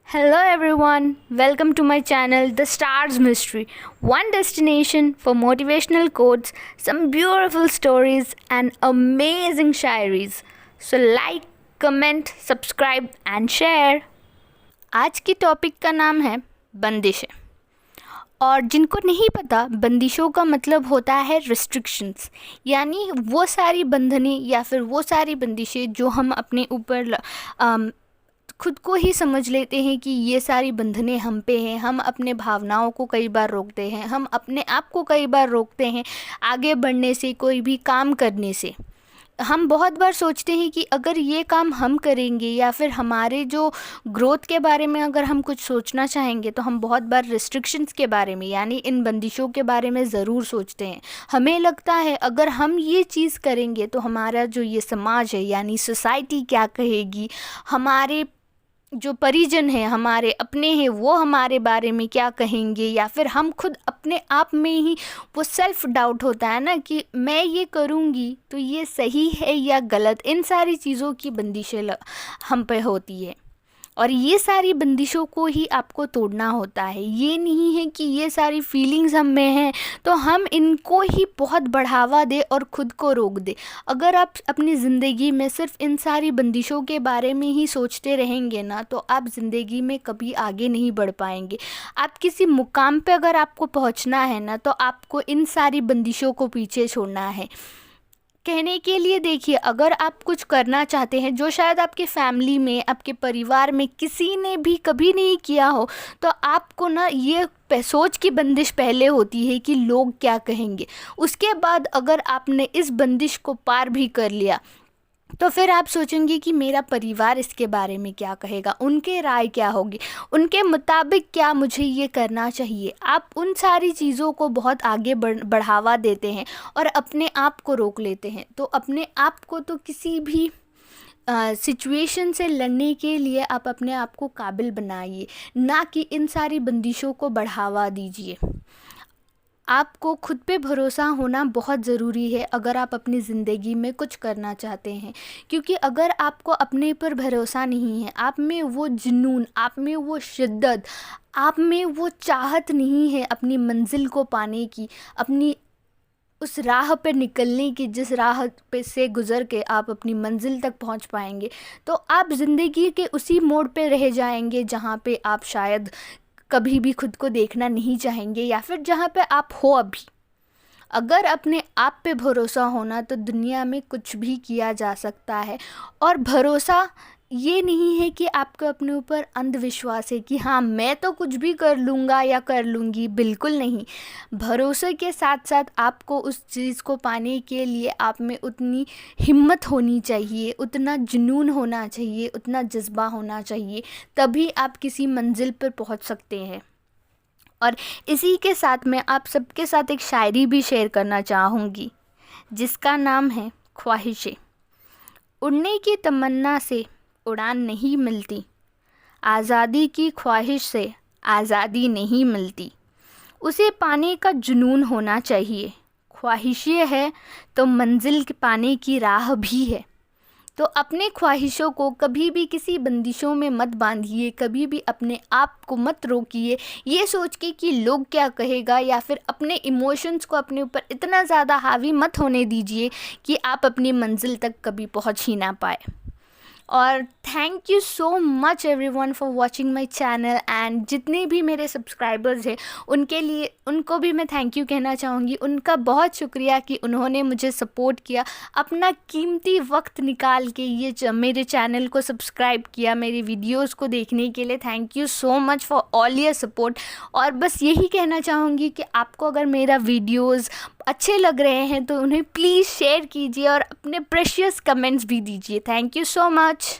Hello everyone, welcome to my channel The Stars Mystery, one destination for motivational quotes, some beautiful stories and amazing shairis. So like, comment, subscribe and share. आज की topic का नाम है बंदिशें। और जिनको नहीं पता, बंदिशों का मतलब होता है रिस्ट्रिक्शंस, यानी वो सारी बंधनें या फिर वो सारी बंदिशें जो हम अपने ऊपर खुद को ही समझ लेते हैं कि ये सारी बंधनें हम पे हैं। हम अपने भावनाओं को कई बार रोकते हैं, हम अपने आप को कई बार रोकते हैं आगे बढ़ने से, कोई भी काम करने से। हम बहुत बार सोचते हैं कि अगर ये काम हम करेंगे या फिर हमारे जो ग्रोथ के बारे में अगर हम कुछ सोचना चाहेंगे तो हम बहुत बार रिस्ट्रिक्शंस के बारे में यानी इन बंदिशों के बारे में ज़रूर सोचते हैं। हमें लगता है अगर हम ये चीज़ करेंगे तो हमारा जो ये समाज है यानी सोसाइटी क्या कहेगी, हमारे जो परिजन हैं, हमारे अपने हैं, वो हमारे बारे में क्या कहेंगे, या फिर हम खुद अपने आप में ही वो सेल्फ डाउट होता है ना कि मैं ये करूँगी तो ये सही है या गलत। इन सारी चीज़ों की बंदिशें हम पे होती है और ये सारी बंदिशों को ही आपको तोड़ना होता है। ये नहीं है कि ये सारी फीलिंग्स हम में हैं तो हम इनको ही बहुत बढ़ावा दें और ख़ुद को रोक दें। अगर आप अपनी ज़िंदगी में सिर्फ इन सारी बंदिशों के बारे में ही सोचते रहेंगे ना तो आप ज़िंदगी में कभी आगे नहीं बढ़ पाएंगे। आप किसी मुकाम पे अगर आपको पहुंचना है ना तो आपको इन सारी बंदिशों को पीछे छोड़ना है। कहने के लिए देखिए, अगर आप कुछ करना चाहते हैं जो शायद आपके फैमिली में, आपके परिवार में किसी ने भी कभी नहीं किया हो, तो आपको ना ये सोच की बंदिश पहले होती है कि लोग क्या कहेंगे। उसके बाद अगर आपने इस बंदिश को पार भी कर लिया तो फिर आप सोचेंगे कि मेरा परिवार इसके बारे में क्या कहेगा, उनके राय क्या होगी, उनके मुताबिक क्या मुझे ये करना चाहिए। आप उन सारी चीज़ों को बहुत आगे बढ़ावा देते हैं और अपने आप को रोक लेते हैं। तो अपने आप को तो किसी भी सिचुएशन से लड़ने के लिए आप अपने आप को काबिल बनाइए, ना कि इन सारी बंदिशों को बढ़ावा दीजिए। आपको खुद पे भरोसा होना बहुत ज़रूरी है अगर आप अपनी ज़िंदगी में कुछ करना चाहते हैं, क्योंकि अगर आपको अपने पर भरोसा नहीं है, आप में वो जुनून, आप में वो शिद्दत, आप में वो चाहत नहीं है अपनी मंजिल को पाने की, अपनी उस राह पे निकलने की जिस राह पे से गुज़र के आप अपनी मंजिल तक पहुंच पाएंगे, तो आप ज़िंदगी के उसी मोड़ पे रह जाएंगे जहां पे आप शायद कभी भी खुद को देखना नहीं चाहेंगे या फिर जहाँ पे आप हो अभी। अगर अपने आप पे भरोसा होना तो दुनिया में कुछ भी किया जा सकता है। और भरोसा ये नहीं है कि आपको अपने ऊपर अंधविश्वास है कि हाँ मैं तो कुछ भी कर लूँगा या कर लूँगी, बिल्कुल नहीं। भरोसे के साथ साथ आपको उस चीज़ को पाने के लिए आप में उतनी हिम्मत होनी चाहिए, उतना जुनून होना चाहिए, उतना जज्बा होना चाहिए, तभी आप किसी मंजिल पर पहुंच सकते हैं। और इसी के साथ मैं आप सबके साथ एक शायरी भी शेयर करना चाहूँगी जिसका नाम है ख्वाहिशें। उड़ने की तमन्ना से उड़ान नहीं मिलती, आज़ादी की ख्वाहिश से आज़ादी नहीं मिलती, उसे पाने का जुनून होना चाहिए। ख्वाहिश ये है तो मंजिल पाने की राह भी है। तो अपने ख्वाहिशों को कभी भी किसी बंदिशों में मत बांधिए, कभी भी अपने आप को मत रोकिए ये सोच के कि लोग क्या कहेगा, या फिर अपने इमोशंस को अपने ऊपर इतना ज़्यादा हावी मत होने दीजिए कि आप अपनी मंजिल तक कभी पहुंच ही ना पाए। और thank you so much everyone for watching my channel. And जितने भी मेरे सब्सक्राइबर्स हैं उनके लिए, उनको भी मैं थैंक यू कहना चाहूँगी। उनका बहुत शुक्रिया कि उन्होंने मुझे सपोर्ट किया, अपना कीमती वक्त निकाल के ये मेरे चैनल को सब्सक्राइब किया, मेरी वीडियोस को देखने के लिए। Thank you so much for all your support. और बस यही कहना चाहूँगी कि आपको अगर मेरा वीडियोज़ अच्छे लग रहे हैं तो उन्हें प्लीज़ शेयर कीजिए और अपने प्रेशियस कमेंट्स भी दीजिए। Thank you so much.